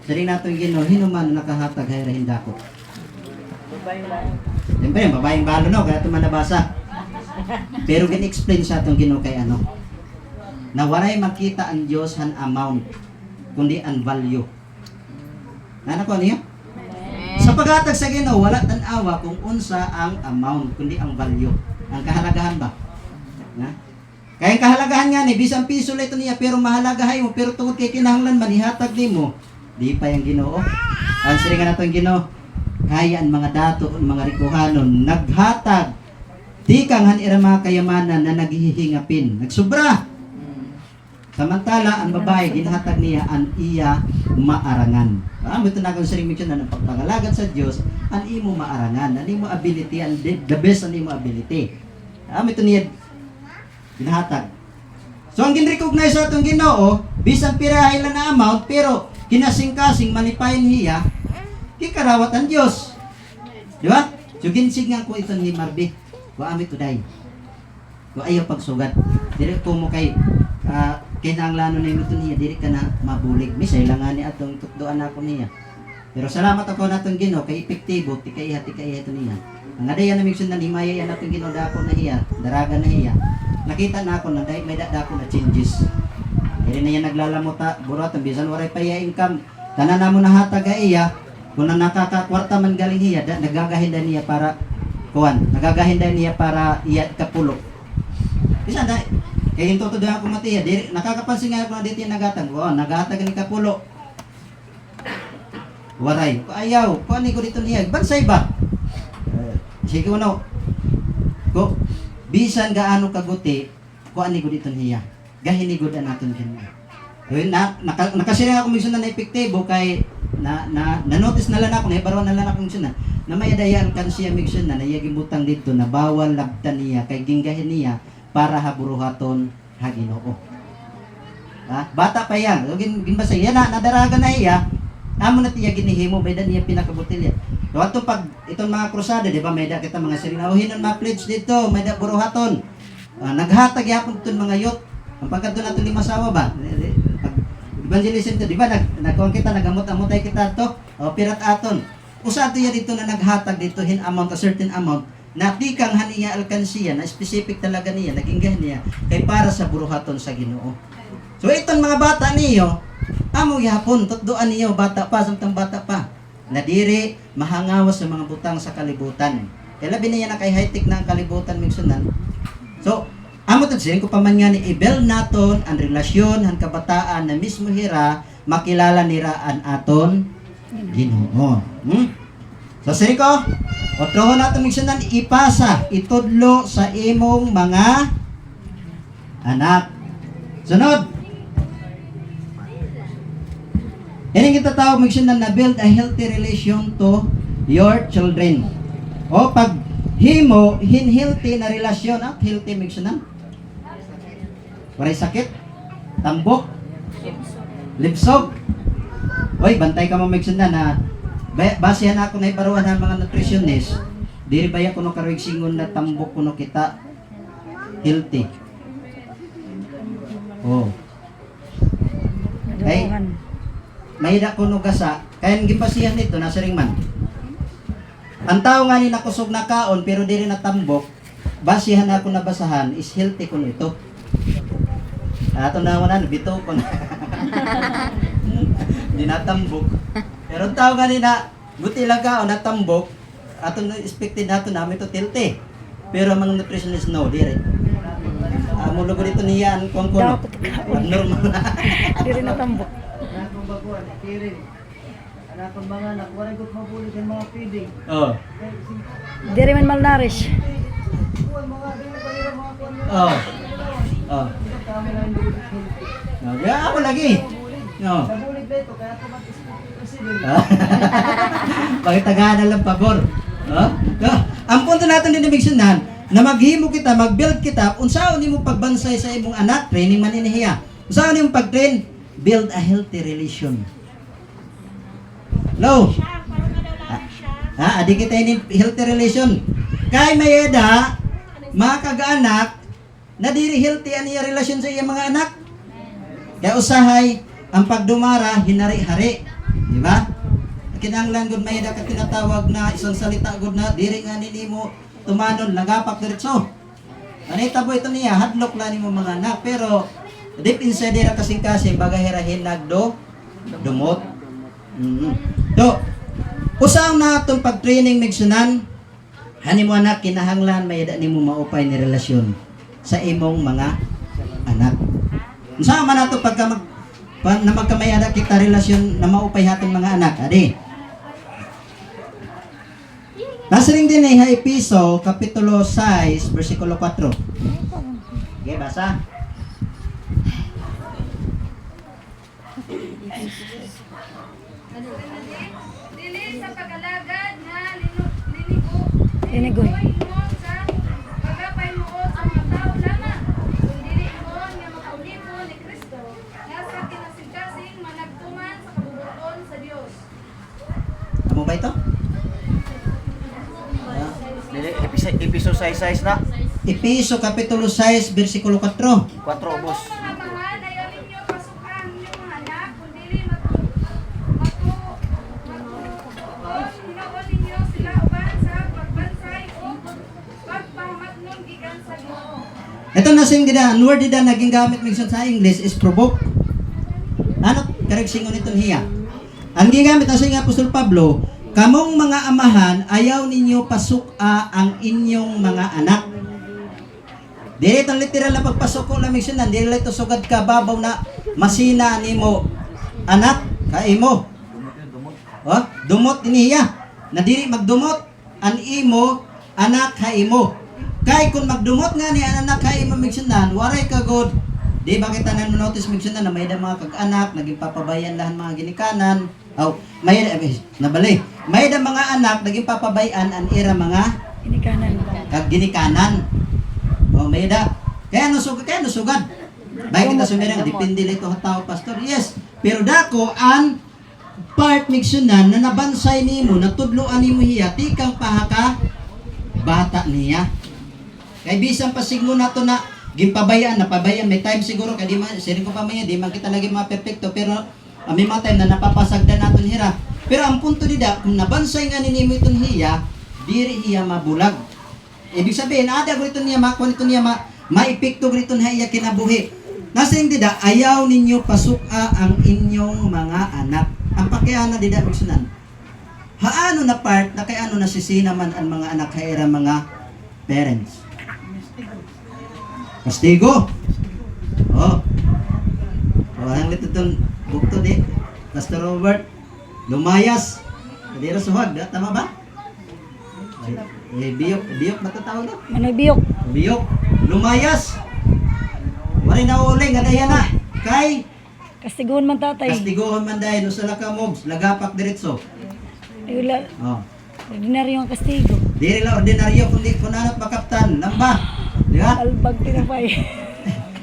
Sari nato yung Ginoo hinuman nakahatag hayrahin dako. Siyempre, babaeng balo no, kaya ito man nabasa. Pero gin-explain sa atong Ginoo kay ano, na walay makita ang Dios han amount, kundi ang value. Nana ko niyo? Sa paghatag sa Ginoo, wala tan-awa kung unsa ang amount, kundi ang value. Ang kahalagahan ba? Na? Kaya ang kahalagahan nga ni, bisang piso lang ito niya, pero mahalagahay mo, pero tungod kay kinahanglan man, ihatag ni mo, di pa yung Ginoo. Ang siringan na ito yung Ginoo, kaya ang mga dato, ang mga rikuhanon, naghatag, di kang hanira mga kayamanan na naghihingapin, nagsubra. Samantala, ang babae, ginhatag niya, ang iya maarangan. Ito na kung siring mention na ng pagpangalagan sa Diyos, ang imo maarangan, ang imo ability, ang the best ang imo ability. Ito niya, ginhatag. So, ang ginrecognize sa itong Ginoo, bisang pirahay lang na amount, pero kinasing-kasing manipayin niya, kikarawat ang Diyos. Di ba? So, ginsigang ko ito ni Marbi. Wa amit uday. Wa ayaw pagsugat. Dili ko mo kay kinahanglan na ito niya, dili ka na mabulig. Misay lang nga ni atong tutdoan ako niya. Pero salamat ako natong Ginoo kay epektibo, tikaiha ito niya. Ang adaya na mixon na himaya yan natong Ginoo dako na hiya, daraga na hiya. Nakita na ako na dahil may dako na changes. Dili na yan naglalamuta, burat, bisan waray pa iya income. Tanan na mo nahatag iya, kung na nakakakwarta man galing hiya, nagagahinda niya para nagagahinda niya para iya kapulo. Bisa na, kaya yung toto doon ako matiya, nakakapansin nga ako na dito yung nagatag. Nagatag ni kapulo. Waray, ayaw, kuha ko dito niya, bansay ba? Sige ko no, bisan gaano kaguti, kuha ko dito niya. Gahinigod na natin nakasiring ako minsan na epektibo kay na-notice na lang ako, naibarawan na lang ako minsan na may adayan kan siya minsan na nayaging butang dito na bawal labtan niya kay ginggahin niya para haburuhaton ha Ginoo. Bata pa yan, ginbasa yan nadaraga na iya, amo na tiya ginihimo, may niya pinakabutilya. So ato pag itong mga krusada, di ba, may da kita mga sirinauhin ng mga pledge dito, may da buruhaton. Naghatag yapon itong mga yot. Ang pagkado natin lima sawa ba? Evangelism to, di ba? Nagkuhan kita, nagamot-amutay kita to, pirat aton. Usa ato yan dito na naghatag dito, a certain amount, na di kang haniya alkansiya, na specific talaga niya, naginggan niya, kay para sa buruhaton sa Ginoo. So itong mga bata niyo, amo yapon, tutdoan niyo, bata pa, samtang bata pa, nadiri, mahangawas sa mga butang sa kalibutan. Kaya labi niya na kay high-tech na ang kalibutan, mingsunan. So, amo tagsirin ko pa man nga ni ibel naton ang relasyon han kabataan na mismo hira makilala nira an aton Ginoo. So siri ko, otrohon naton migsunan ipasa itudlo sa imong mga anak. Sunod. Ini kita tawag migsunan na build a healthy relation to your children. O pag himo healthy na relasyon, healthy migsunan. Waray sakit, tambok, libsog. Oy, bantay ka mo migsunan na basehan ako na ibaruan ng mga nutritionist. Diri baya kuno karoy singon na tambok kuno kita healthy. Ay, mahida kuno gasa, kaya gipasihan nito nasa ring man. Ang tao nga ni nakusog na kaon pero diri na tambok, basehan ako na basahan is healthy kuno ito. Ato na wala, bito ko na. Hindi natambok. Pero ang tao ganina, buti lang ka o natambok, ato na expected nato namin ito tilti. Pero mga nutritionist no, dire. Mulo ko dito niyan, kung kuno. Abnormal na. Dire natambok. Anakong baguan, kiring. Anakong mga anak, wala ko mabulit ang mga feeding. Dire man malnourished. Ako lagi. No. Nabulit ba ito, kaya tumat-isip. Bakit tagahan lang pabor? Ang punto natin din ibigsunan, na maghimo kita, mag-build kita, unsaon nimo pagbansay sa imong anak, training man inihiya. Unsaon nimo pag-train? Build a healthy relation. Hello? Adi kita ini healthy relation. Kay may eda, mga kagaanak, na diri healthy ang iya relasyon sa iya mga anak. Kaya usahay, ang pagdumara, hinari-hari. Di ba? Kinahanglan gud may ka tinatawag na isang salita gud na diri nga nimo tumanon lagapak diretso. Anita po ito niya, hadlok lang nimo mga anak, pero deep inside dira kasing-kasing bagahirahin nagdo dumot. So, usaw na itong pag-training migsunan, hani mo anak, kinahanglan may da nimo maupay ni relasyon sa imong mga anak. Usaw man nato pagka na magkamay anak kita relasyon na maupay hatong mga anak, adi. Nasa ring din ay Episo, Kapitulo 6, versikulo 4. Okay, basa. Dili sa pag-alagad na Linigoy. mo sa pagapay mo sa mga tao lamang. Kung dili mo nga makaulipo ni Kristo, nga sa kinasing-kasing managtuman sa kabubuton sa Dios. Amo ba ito? Dili, episode size na. Episo, Kapitulo 6, versikulo 4. 4 boss. Mga amahan, ayaw ninyo pasukan yung mga anak, kung dili hinaon ninyo sila uban sa pagbansay o pagpahamatnon gikan sa Ginoo. Ito na sing dida, word dida naging gamit minsan sa English is provoke. Ano? Karag singon itong hiya. Ang gigamit na sa Apostol Pablo, kamong mga amahan, ayaw ninyo pasuka ang inyong mga anak. Dili itong literal na pagpasuko na minsan, dili ito sugad ka babaw na masina nimo anak, kaimo. Oh, dumot iniya. Na dili magdumot an imo anak kaimo. Kay kung magdumot nga ni an anak kaimo migsunan, waray ka god. Di ba kita nan notice migsunan na may da mga kag-anak naging papabayan lahan mga ginikanan. May nabali. May da mga anak naging papabayan an ira mga Inikanan. kag ginikanan. May da. Kaya nusugad. Baik kita sumirang depende lito sa tao pastor. Yes, pero dako an part migsunan na nabansay nimo, natudloan nimo hiya, tikang pahaka bata niya. Kay bisan pasigmo nato na gimpabayaan, napabayaan, may time siguro kay di man siring ko pa man di man kita lagi mga perfecto, pero may mga time na napapasagdan naton hira. Pero ang punto dida, kung nabansay nga nimo itong hiya, diri hiya mabulag. Ibig sabihin, ada ko ito niya makuha ito niya maipikto ito hiya kinabuhi. Nasa yung dida, ayaw ninyo pasuka ang inyong mga anak. Ang pakiana dida migsunan. Haano na part na kay ano nasisina man ang mga anak kaira mga parents. Kastigo. Oh. Ang lito itong bukto di. Pastor Robert. Lumayas. Kadira suhag. Tama ba? Biyok na tatawag na. Manabiyok. Biyok. Lumayas. Wala na uling. Adaya na. Kay Kastiguan man tatay. Kastiguhan man dahil no sa lakamogs. Lagapak diretso. Ay, wala. Oh. Ordinaryo ang kastigo. Diri la ordinaryo kundi kunanat makaptan. Lamba. Di ba? Albag tinapay.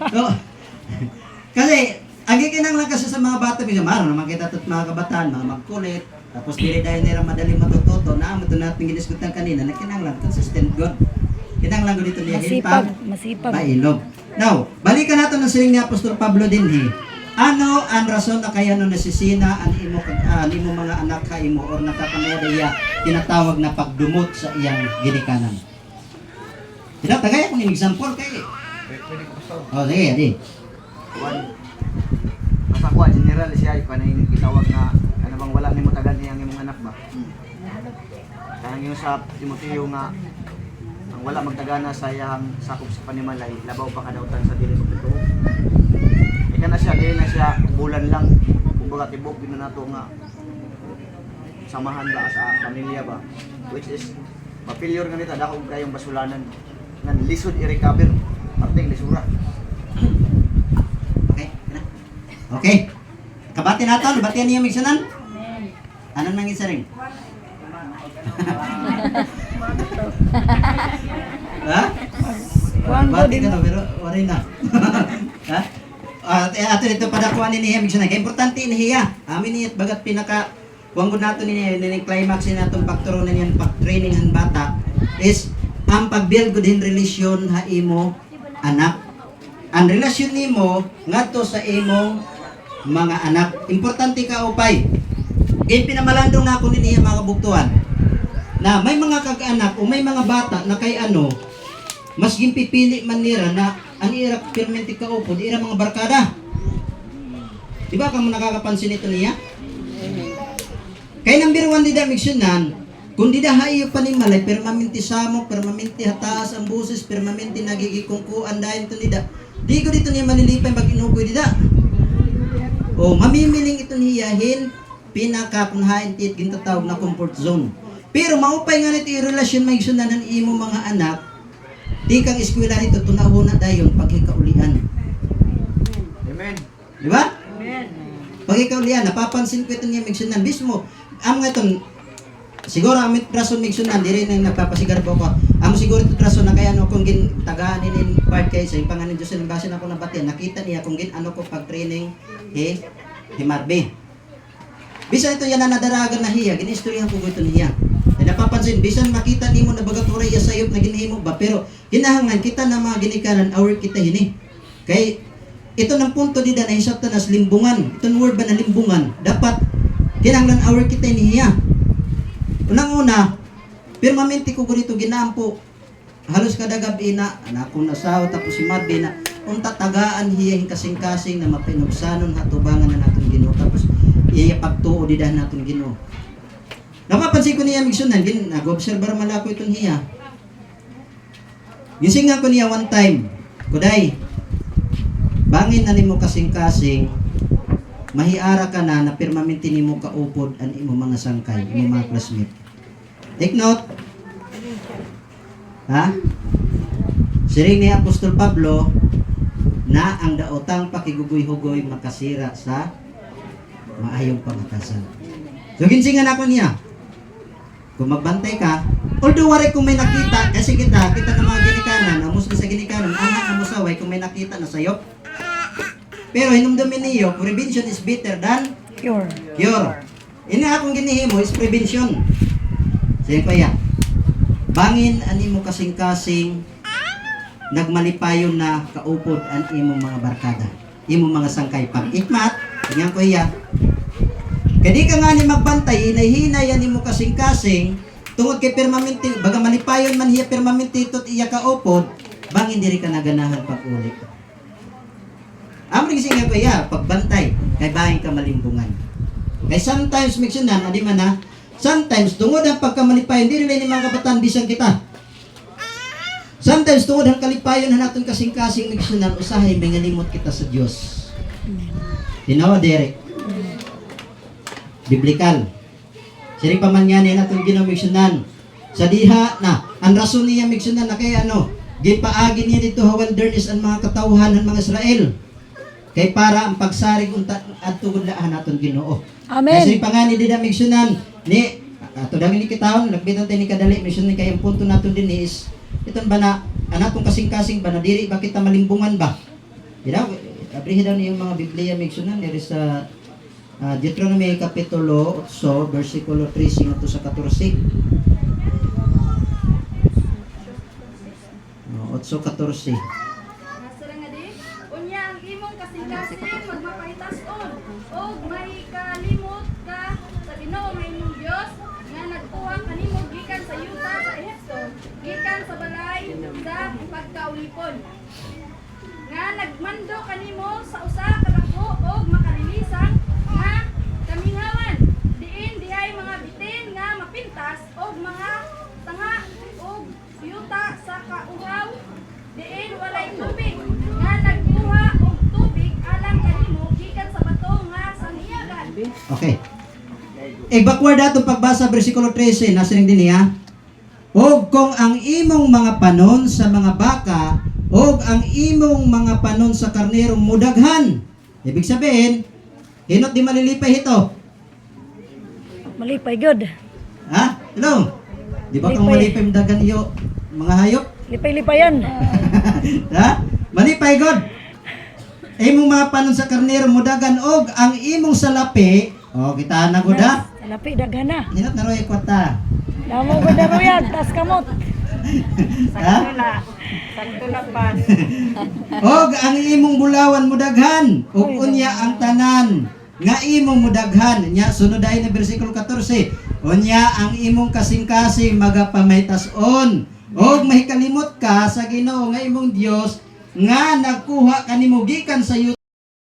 So, kasi, ang ikinang lang kasi sa mga bata, minsan maro naman kita at mga kabataan, mga magkulit, tapos dili dahil nila madaling matututo, na ito natin giniskutan kanina, na kinanglang consistent good. Kinanglang good dito niya, Masipag. Masipag. mailog. Now, balikan natin ang siling ni Apostol Pablo din Ano ang rason na kaya no nasisina ang imo mga anak ka imo or nakakamaya tinatawag na pagdumot sa iyang ginikanan? Tinatagay ako ng example kay. Oh, sige, adi. Basta ko general siya iko na gitawag na ano bang wala nimo tagan niyang imong anak ba. Kanang yung sa Timoteo nga ang wala magtagana sa iyang sakop sa panimalay, labaw pa kadawtan sa dili magtuo. Ika na siya, dili na siya bulan lang. Kumbaga tibok din na nato nga samahan ba sa pamilya ba, which is pa-failure nga nito dako kayong basulanan nga lisod i-recover parting lisura. Okay, na. Okay. Kabati naton, batian niyo migsunan. Ano nang isa rin? Ha? Bati ka na, pero waray na. Ha? Ato dito padakuan ni niya migsunan. Kaya importante niya. Amin niya bagat pinaka kuwang gud nato ni climax ni natong pagturo na niyan pag-training han bata is ang pag-build gud hin relasyon ha imo anak. Ang relasyon nimo ngadto sa imong mga anak. Importante ka upay. Kaya pinamalandong na ako niya mga kabuktuhan na may mga kag-anak o may mga bata na kay ano, mas gimpipili man nira na ang ira permanente ka upo, di ira mga barkada. Di ba kamo nakakapansin ito niya? Kaya number 1 di da miksyonan, kung di da hayo pa ni malay, permanente samok, permanente hataas ang buses, permanente nagigikungkuan dahil ito ni da. Di ko dito niya manilipay pag inukoy di da. O mamimiling ito niyahin, pinakakunhain tit gintatawag na comfort zone. Pero maupay nga nito i-relasyon maigsunan ng imo mga anak, di kang eskwela nito tunahuna dayon pagkikaulian. Amen. Di ba? Pagkikaulian, napapansin ko ito niya maigsunan. Bismo, ang iton, siguro ang rason maigsunan, di rin ang nagpapasigar po ko. Amo siguro ito rason na kaya ano kung tagaan in part kay sa impanganin Diyos ng basin ako nabati. Nakita niya kung ano ko pag-training Marbe. Bisan ito yan na nadaragan na hiya, ginistoryahan ko ito niya. E napapansin, bisan makita nimo na bagaturay ya sayop na ginihimo ba, pero ginahangan kita na mga ginikanan, our kita hini. Kay ito ng punto nila na hisap na limbungan. Itong word ba na limbungan, dapat kinahanglan our kita niya. Unang-una, permanente ko ganito ginampo. Halos kada gabi na, anak ko nasawa, tapos si Marbe na, kung tatagaan hiyahin kasing-kasing na mapinugsanon hatubangan na natin Ginoo. Tapos iya pagtuo di dahil natin Ginoo. Napapansin ko niya migsunan, nag-observer malako itong hiya. Gisingan ko niya one time, kuday, bangin na nimo kasing-kasing, mahiara ka na permanente nimo kaupod ang imo mga sangkay, imo mga classmate. Take note. Ha? Siring ni Apostol Pablo na ang daotang pakigugoy-hugoy makasira sa maayong pangatasan. So ginsingan ako niya. Kung magbantay ka, although wari kung may nakita, kasi kita na mga ginikanan, amos na sa ginikanan, anak na musaway kung may nakita na sayo. Pero hinumdumin niyo, prevention is better than Cure. cure. Ini akong ginihimo is prevention. Sige ko ya. Bangin ani mo kasing-kasing nagmalipayon na kaupod ang imong mga barkada, imong mga sangkay pag ikmat, tingnan ko iya. Kadi ka nga ni magbantay, hinay-hinay ani mo kasing-kasing tungod kay permanente, baga malipayon man hiya permanente itot iya kaupod, bangin diri ka naganahan pag-uli. Amri gising ko iya, pagbantay, kay bangin ka malimbungan. Kay sometimes miksyonan, adi man na, sometimes tungod ang pagkamalipayon, diri ni mga kabataan bisan kita. Sometimes tungod ang kalipayon na natin kasing-kasing miksyonan, usahay may ngalimot kita sa Diyos. Tinawa, Derek. Biblikal. Siri pa man nga niya natin ginamiksyonan. Sa diha na, ang rason niya miksyonan na kaya ano, gipaagi niya dito ha wilderness ang mga katauhan ng mga Israel. Kay para ang pagsarig at tugod-laan natin Ginoo. Amen. Kasi pangani din ang miksyonan ni ato dami ni kitahon nagbitan tayo ni kadali misyon kay ang punto naton din is iton ba na anatong kasing-kasing ba na diri ba kita malimbungan ba? Dira abrihin daw niyang mga Biblia miksyonan diri sa Deuteronomy kapitulo 8 versikulo 13 hangtod sa 14. 8:14. Nasa nga di, unya ang imong kasing-kasing magmapahitason o may kalimot ka sa Ginoo nga imong Dios nga nagtuwang kanimo gikan sa yuta sa Ehipto, gikan sa balay sa pagkaulipon. Nga nagmando kanimo sa usa ka dako og makalilisan nga kamingawan, diin dihay mga bitin nga mapintas og mga tanga og yuta sa kauhaw, diin walay tubig nga nagkuha og tubig alang kanimo gikan sa bato nga sanghiyagan. Okay. Backward atong pagbasa bersikulo 13 nasa ning dinhi ha. Og kung ang imong mga panon sa mga baka og ang imong mga panon sa karnero mudaghan. Ibig sabihin, hinot di malilipay ito. Malipay good. Ha? Hello? Di ba kung Lipay. malipay mudaghan iyo mga hayop? Lipay-lipayan. Ha? Malipay god. Imong mga panon sa karnero mudaghan og ang imong salapi, kita na gud ha. Lapi daghana. Hinot na roy kwata. Namo ko daruyan tas kamot. Ha? Sakto na pa. Og ang imong bulawan mudaghan ug unya ang tanan nga imong mudaghan nya sunod ay na bersikulo 14 unya ang imong kasing-kasing magapamahitason og mahikalimot ka sa Ginoo nga imong Dios nga nagkuha kanimo gikan sa